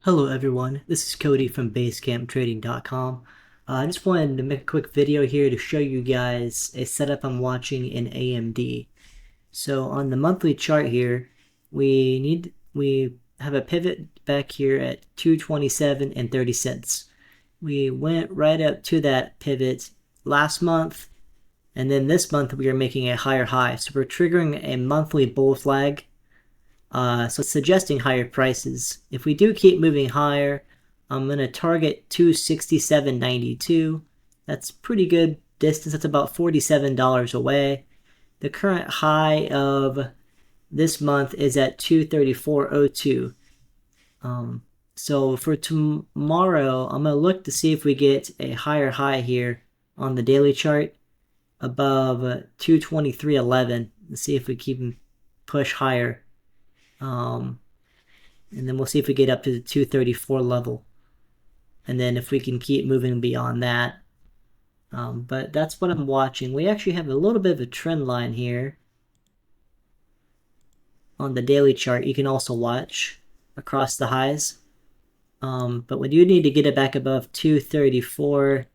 Hello everyone, this is Cody from basecamptrading.com. I just wanted to make a quick video here to show you guys a setup I'm watching in AMD. So on the monthly chart here, we have a pivot back here at 227 and 30 cents. We went right up to that pivot last month, and then this month we are making a higher high. So we're triggering a monthly bull flag, so it's suggesting higher prices. If we do keep moving higher, I'm going to target 267.92. That's pretty good distance. That's about $47 away. The current high of this month is at 234.02. So for tomorrow, I'm going to look to see if we get a higher high here on the daily chart above 223.11. Let's see if we keep push higher. And then we'll see if we get up to the 234 level. And then if we can keep moving beyond that. But that's what I'm watching. We actually have a little bit of a trend line here on the daily chart. You can also watch across the highs. But we do need to get it back above 234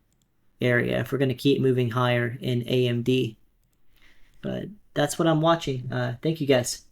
area if we're going to keep moving higher in AMD. But that's what I'm watching. Thank you guys.